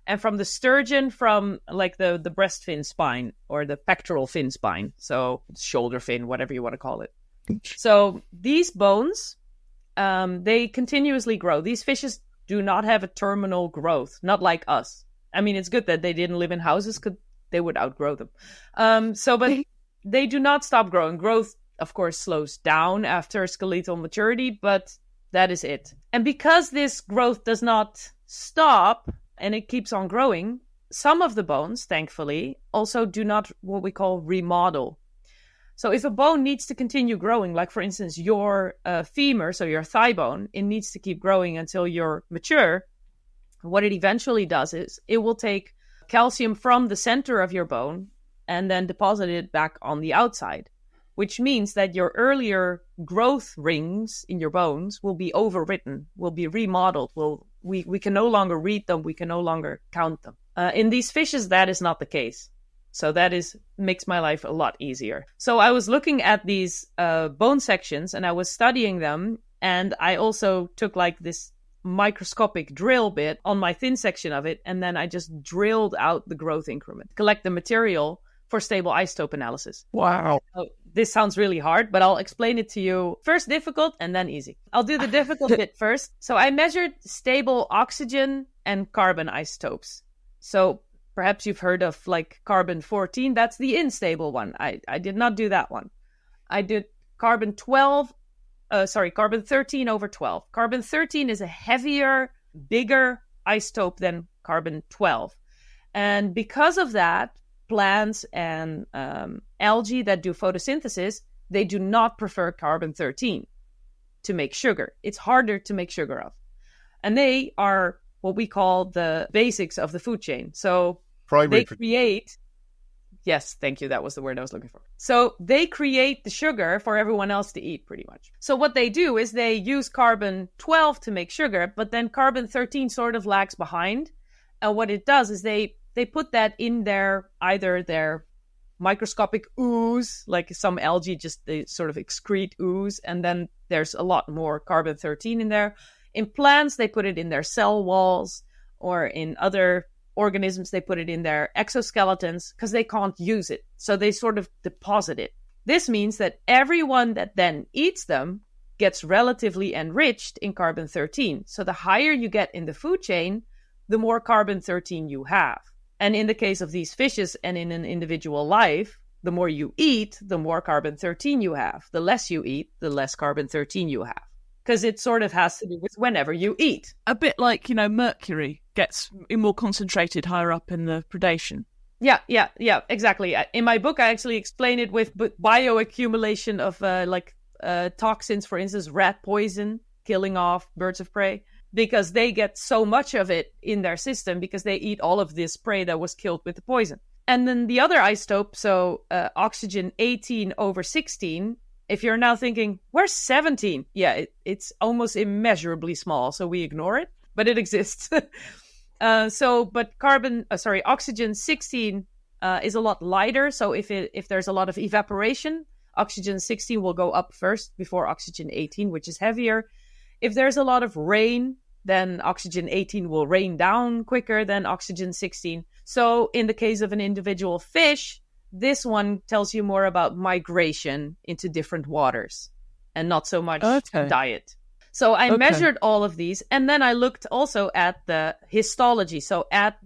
and from the sturgeon from like the breast fin spine or the pectoral fin spine. So shoulder fin, whatever you want to call it. So these bones, they continuously grow. These fishes do not have a terminal growth, not like us. I mean, it's good that they didn't live in houses because they would outgrow them. But they do not stop growing. Growth, of course, slows down after skeletal maturity, but that is it. And because this growth does not stop, and it keeps on growing, some of the bones, thankfully, also do not what we call remodel. So if a bone needs to continue growing, like for instance your femur, so your thigh bone, it needs to keep growing until you're mature. What it eventually does is it will take calcium from the center of your bone and then deposit it back on the outside, which means that your earlier growth rings in your bones will be overwritten, will be remodeled, we can no longer read them, we can no longer count them. In these fishes, that is not the case. So that makes my life a lot easier. So I was looking at these bone sections and I was studying them, and I also took like this microscopic drill bit on my thin section of it, and then I just drilled out the growth increment, collect the material for stable isotope analysis. Wow. So this sounds really hard, but I'll explain it to you. First difficult and then easy. I'll do the difficult bit first. So I measured stable oxygen and carbon isotopes. So perhaps you've heard of like carbon-14. That's the unstable one. I did not do that one. I did carbon-13 over 12. Carbon-13 is a heavier, bigger isotope than carbon-12. And because of that, plants and algae that do photosynthesis, they do not prefer carbon-13 to make sugar. It's harder to make sugar of. And they are what we call the basics of the food chain. So they create... Yes, thank you. That was the word I was looking for. So they create the sugar for everyone else to eat, pretty much. So what they do is they use carbon-12 to make sugar, but then carbon-13 sort of lags behind. And what it does is they put that in either their microscopic ooze, like some algae they sort of excrete ooze, and then there's a lot more carbon-13 in there. In plants, they put it in their cell walls, or in other organisms, they put it in their exoskeletons because they can't use it. So they sort of deposit it. This means that everyone that then eats them gets relatively enriched in carbon-13. So the higher you get in the food chain, the more carbon-13 you have. And in the case of these fishes and in an individual life, the more you eat, the more carbon-13 you have. The less you eat, the less carbon-13 you have. Because it sort of has to do with whenever you eat. A bit like, mercury gets more concentrated higher up in the predation. Yeah, exactly. In my book, I actually explain it with bioaccumulation of toxins, for instance, rat poison, killing off birds of prey, because they get so much of it in their system because they eat all of this prey that was killed with the poison. And then the other isotope, so oxygen 18/16, if you're now thinking, where's 17? Yeah, it's almost immeasurably small, so we ignore it, but it exists. Oxygen 16 is a lot lighter. So if there's a lot of evaporation, oxygen 16 will go up first before oxygen 18, which is heavier. If there's a lot of rain, then oxygen 18 will rain down quicker than oxygen 16. So in the case of an individual fish, this one tells you more about migration into different waters and not so much diet. So I measured all of these, and then I looked also at the histology. So at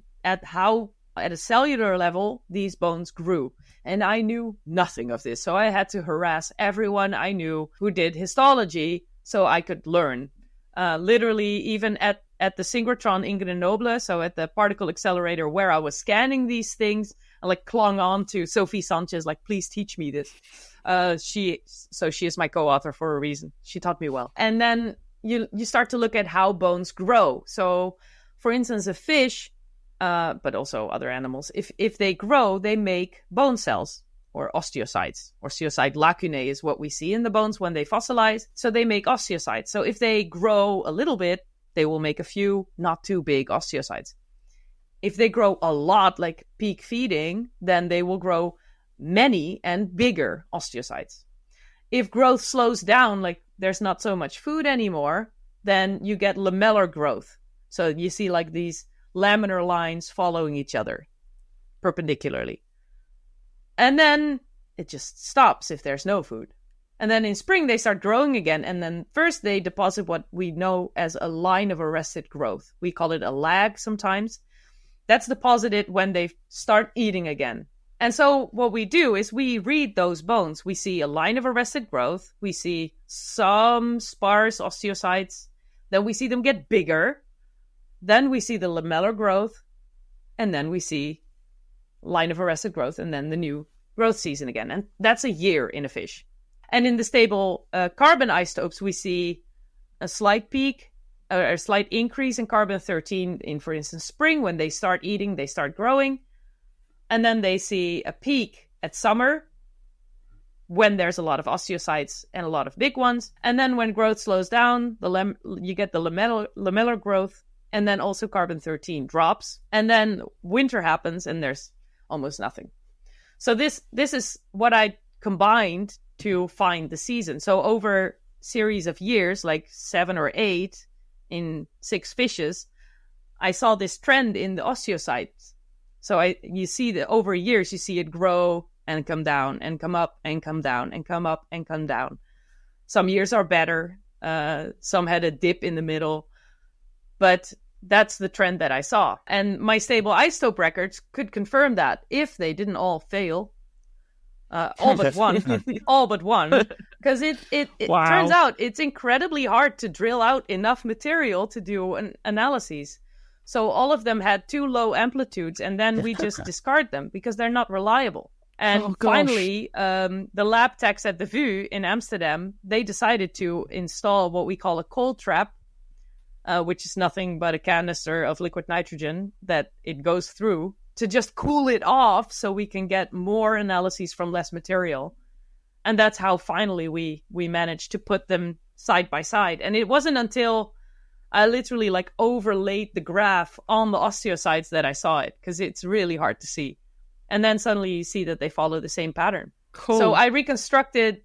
how, at a cellular level, these bones grew. And I knew nothing of this. So I had to harass everyone I knew who did histology so I could learn. Literally, even at the synchrotron in Grenoble, so at the particle accelerator where I was scanning these things, I clung on to Sophie Sanchez, please teach me this. She is my co-author for a reason. She taught me well. And then you start to look at how bones grow. So, for instance, a fish, but also other animals, if they grow, they make bone cells or osteocytes. Osteocyte lacunae is what we see in the bones when they fossilize. So they make osteocytes. So if they grow a little bit, they will make a few not too big osteocytes. If they grow a lot, like peak feeding, then they will grow many and bigger osteocytes. If growth slows down, like there's not so much food anymore, then you get lamellar growth. So you see these laminar lines following each other perpendicularly. And then it just stops if there's no food. And then in spring, they start growing again. And then first they deposit what we know as a line of arrested growth. We call it a lag sometimes. That's deposited when they start eating again. And so what we do is we read those bones. We see a line of arrested growth. We see some sparse osteocytes. Then we see them get bigger. Then we see the lamellar growth. And then we see line of arrested growth and then the new growth season again. And that's a year in a fish. And in the stable carbon isotopes, we see a slight peak, or a slight increase in carbon-13 in, for instance, spring. When they start eating, they start growing. And then they see a peak at summer when there's a lot of osteocytes and a lot of big ones. And then when growth slows down, you get the lamellar growth, and then also carbon-13 drops. And then winter happens and there's almost nothing. So this is what I combined to find the season. So over series of years, like 7 or 8 in 6 fishes, I saw this trend in the osteocytes. So you see that over years, you see it grow and come down and come up and come down and come up and come down. Some years are better. Some had a dip in the middle. But that's the trend that I saw. And my stable isotope records could confirm that if they didn't all fail. All but one. All but one. Because it Wow. turns out it's incredibly hard to drill out enough material to do an analyses. So all of them had too low amplitudes, and then we just discard them because they're not reliable. And finally, the lab techs at the VU in Amsterdam, they decided to install what we call a cold trap, which is nothing but a canister of liquid nitrogen that it goes through to just cool it off so we can get more analyses from less material. And that's how finally we managed to put them side by side. And it wasn't until I literally overlaid the graph on the osteocytes that I saw it, because it's really hard to see. And then suddenly you see that they follow the same pattern. Cool. So I reconstructed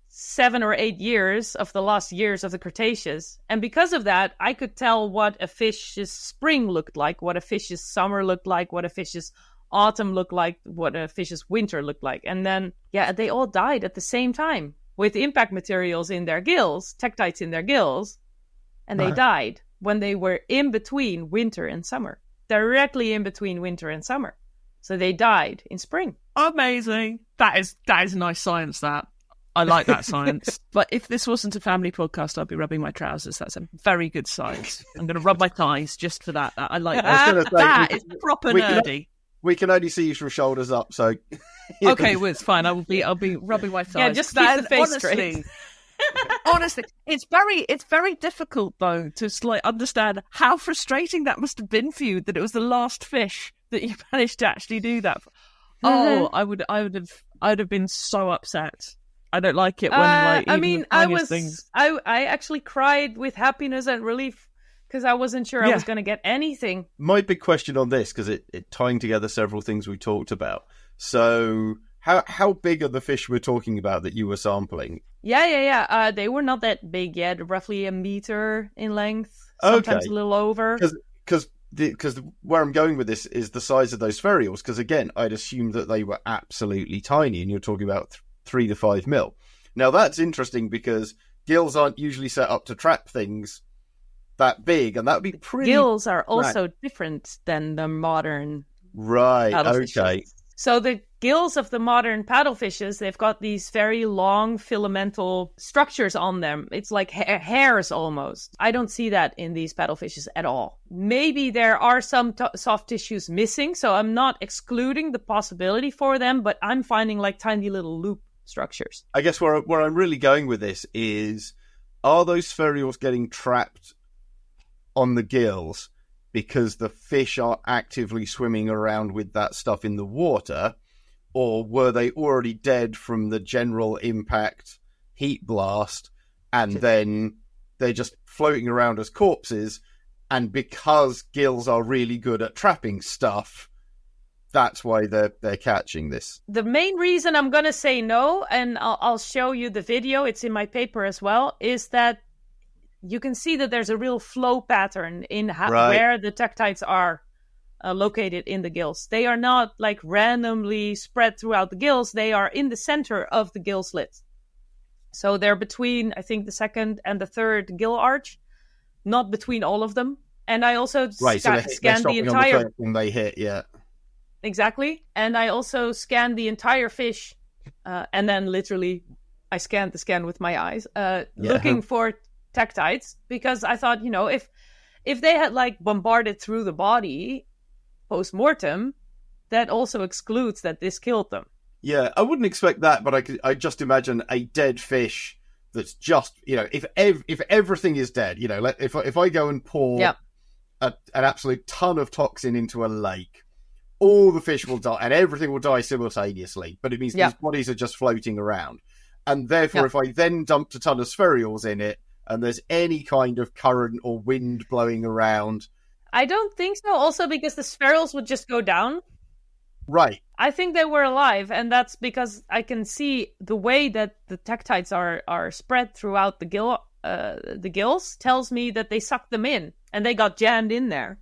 7 or 8 years of the last years of the Cretaceous. And because of that, I could tell what a fish's spring looked like, what a fish's summer looked like, what a fish's autumn looked like, what a fish's winter looked like. And then, they all died at the same time with impact materials in their gills, tektites in their gills. And they died when they were in between winter and summer, directly in between winter and summer. So they died in spring. Amazing. That is nice science, that. I like that science. But if this wasn't a family podcast, I'd be rubbing my trousers. That's a very good science. I'm going to rub my thighs just for that. I like that. That is proper nerdy. We can only see you from shoulders up, so... Okay, well, it's fine. I'll be rubbing my thighs. Yeah, just keep the face straight. Honestly, it's very difficult though to understand how frustrating that must have been for you, that it was the last fish that you managed to actually do that for. Oh, I would have been so upset. I don't like it when I actually cried with happiness and relief because I wasn't sure I was going to get anything. My big question on this, because it tying together several things we talked about. So how big are the fish we're talking about that you were sampling? Yeah. They were not that big yet, roughly a meter in length, sometimes a little over. Because where I'm going with this is the size of those spherules, because again, I'd assumed that they were absolutely tiny, and you're talking about 3 to 5 mil. Now that's interesting because gills aren't usually set up to trap things that big, and that would be pretty... Gills are also different than the modern paddlefishes. So the gills of the modern paddlefishes, they've got these very long filamental structures on them. It's like hairs almost. I don't see that in these paddlefishes at all. Maybe there are some soft tissues missing, so I'm not excluding the possibility for them, but I'm finding tiny little loop structures. I guess where I'm really going with this is, are those spherules getting trapped on the gills because the fish are actively swimming around with that stuff in the water, or were they already dead from the general impact heat blast, and then they're just floating around as corpses, and because gills are really good at trapping stuff, that's why they're catching this? The main reason I'm going to say no, and I'll show you the video, it's in my paper as well, is that you can see that there's a real flow pattern in where the tektites are located in the gills. They are not randomly spread throughout the gills. They are in the center of the gill slit. So they're between, I think, the second and the third gill arch, not between all of them. And I also scanned the entire... on the when they hit, Exactly. And I also scanned the entire fish, and then literally I scanned the scan with my eyes, looking for tektites, because I thought, if they had bombarded through the body post-mortem, that also excludes that this killed them. Yeah, I wouldn't expect that, but I just imagine a dead fish that's just, if everything is dead, if I go and pour an absolute ton of toxin into a lake, all the fish will die and everything will die simultaneously, but it means these bodies are just floating around. And therefore, if I then dumped a ton of spherules in it, and there's any kind of current or wind blowing around... I don't think so, also because the spherules would just go down. Right. I think they were alive, and that's because I can see the way that the tektites are spread throughout the gills tells me that they sucked them in, and they got jammed in there,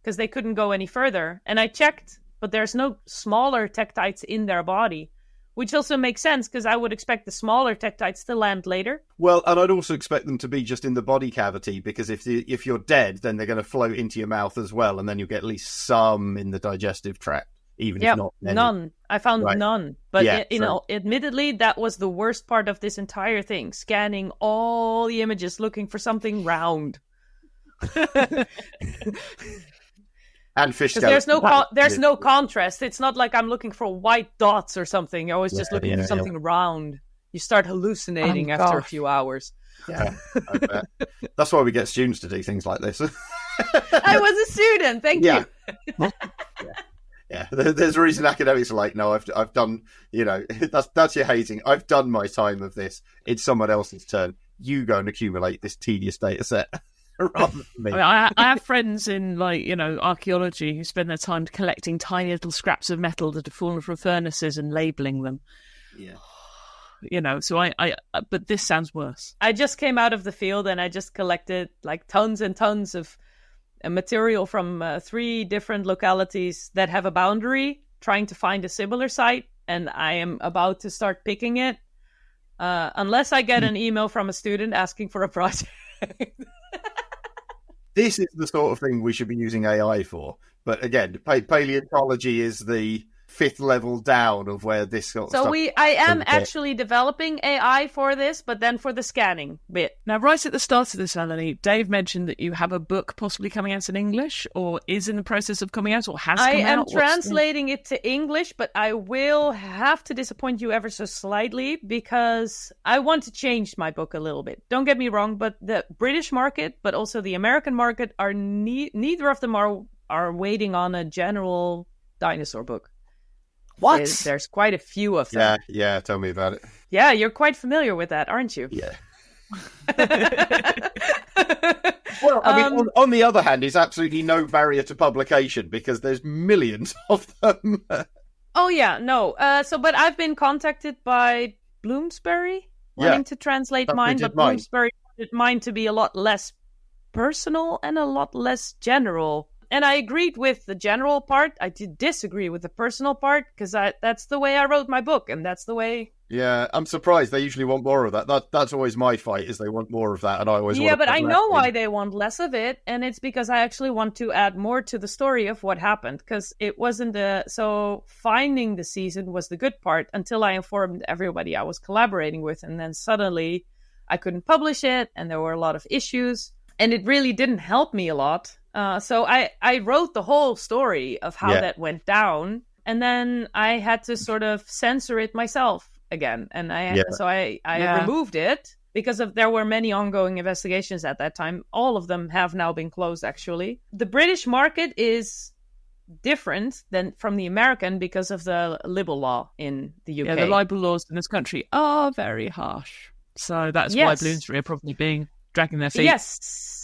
because they couldn't go any further. And I checked, but there's no smaller tektites in their body. Which also makes sense, because I would expect the smaller tektites to land later. Well, and I'd also expect them to be just in the body cavity, because if you're dead, then they're going to float into your mouth as well, and then you'll get at least some in the digestive tract, even if not many. None. I found none. But, admittedly, that was the worst part of this entire thing, scanning all the images, looking for something round. And fish Because skeletons. there's no contrast. It's not like I'm looking for white dots or something. You're always just looking for something round. You start hallucinating after a few hours. Yeah, I bet. That's why we get students to do things like this. I was a student. Thank you. Yeah. There's a reason academics are like, no, I've done, that's your hazing. I've done my time of this. It's someone else's turn. You go and accumulate this tedious data set. Rather than me. I have friends in archaeology who spend their time collecting tiny little scraps of metal that have fallen from furnaces and labeling them. Yeah. So but this sounds worse. I just came out of the field and I just collected like tons and tons of material from 3 different localities that have a boundary, trying to find a similar site, and I am about to start picking it, unless I get an email from a student asking for a project. This is the sort of thing we should be using AI for. But again, paleontology is the 5th level down of where this sort of stuff... I am actually developing AI for this, but then for the scanning bit. Now, right at the start of this, Melanie, Dave mentioned that you have a book possibly coming out in English, or is in the process of coming out, or has come out. I am translating it to English, but I will have to disappoint you ever so slightly, because I want to change my book a little bit. Don't get me wrong, but the British market, but also the American market, are neither of them are waiting on a general dinosaur book. What? There's quite a few of them. Yeah, tell me about it. Yeah, you're quite familiar with that, aren't you? Yeah. Well, I mean, on the other hand, there's absolutely no barrier to publication because there's millions of them. Oh, yeah, no. But I've been contacted by Bloomsbury wanting to translate mine, but Bloomsbury wanted mine to be a lot less personal and a lot less general. And I agreed with the general part. I did disagree with the personal part because that's the way I wrote my book, and that's the way. Yeah, I'm surprised. They usually want more of that. That's always my fight, is they want more of that, and I always want. Yeah, but I know why they want less of it, and it's because I actually want to add more to the story of what happened, because it wasn't so finding the season was the good part until I informed everybody I was collaborating with, and then suddenly I couldn't publish it, and there were a lot of issues, and it really didn't help me a lot. So I wrote the whole story of how that went down, and then I had to sort of censor it myself again, and I removed it because there were many ongoing investigations at that time. All of them have now been closed, actually. The British market is different than from the American because of the libel law in the UK. Yeah, the libel laws in this country are very harsh, so that's why Bloomsbury are probably dragging their feet. Yes.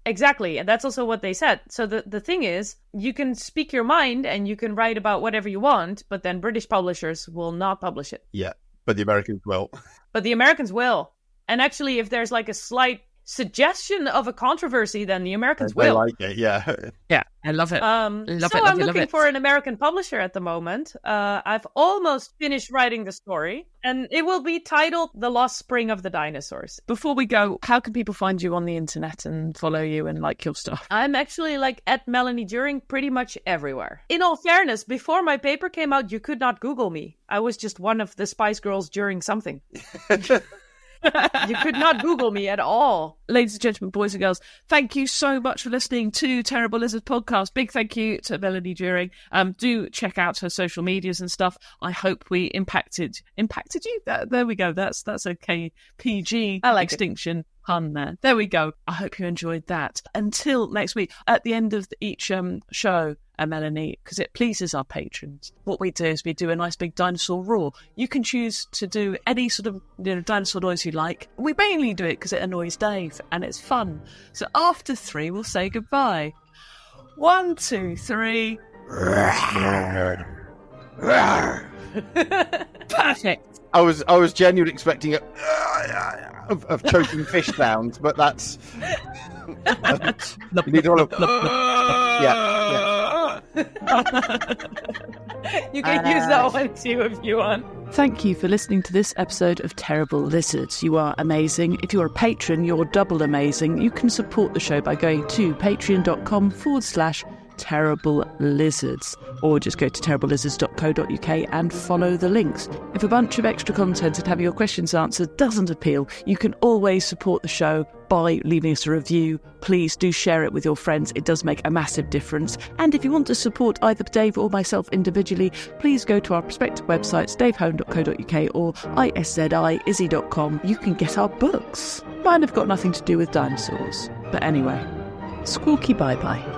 Exactly, and that's also what they said. So the thing is, you can speak your mind and you can write about whatever you want, but then British publishers will not publish it. Yeah, but the Americans will. But the Americans will. And actually, if there's like a slight suggestion of a controversy, then the Americans will. They like it, yeah. Yeah, I love it. I'm looking for an American publisher at the moment. I've almost finished writing the story, and it will be titled The Lost Spring of the Dinosaurs. Before we go, how can people find you on the internet and follow you and like your stuff? I'm actually at Melanie During pretty much everywhere. In all fairness, before my paper came out, you could not Google me. I was just one of the Spice Girls during something. You could not Google me at all. Ladies and gentlemen, boys and girls, thank you so much for listening to Terrible Lizard Podcast. Big thank you to Melanie During. Do check out her social medias and stuff. I hope we impacted you. There we go. That's okay. PG. I like extinction. Pun there. There we go. I hope you enjoyed that. Until next week, at the end of each show, Melanie, because it pleases our patrons, what we do is we do a nice big dinosaur roar. You can choose to do any sort of dinosaur noise you like. We mainly do it because it annoys Dave and it's fun. So after 3, we'll say goodbye. 1, 2, 3. Perfect. I was genuinely expecting of choking fish sounds, but that's you need all of yeah. You can use that one too if you want. Thank you for listening to this episode of Terrible Lizards. You are amazing. If you're a patron, you're double amazing. You can support the show by going to patreon.com/Terrible Terrible Lizards, or just go to terriblelizards.co.uk and follow the links. If a bunch of extra content and having your questions answered doesn't appeal, you can always support the show by leaving us a review. Please do share it with your friends. It does make a massive difference. And if you want to support either Dave or myself individually, please go to our respective websites, davehone.co.uk or iszi.com. You can get our books. Mine have got nothing to do with dinosaurs. But anyway, squawky bye-bye.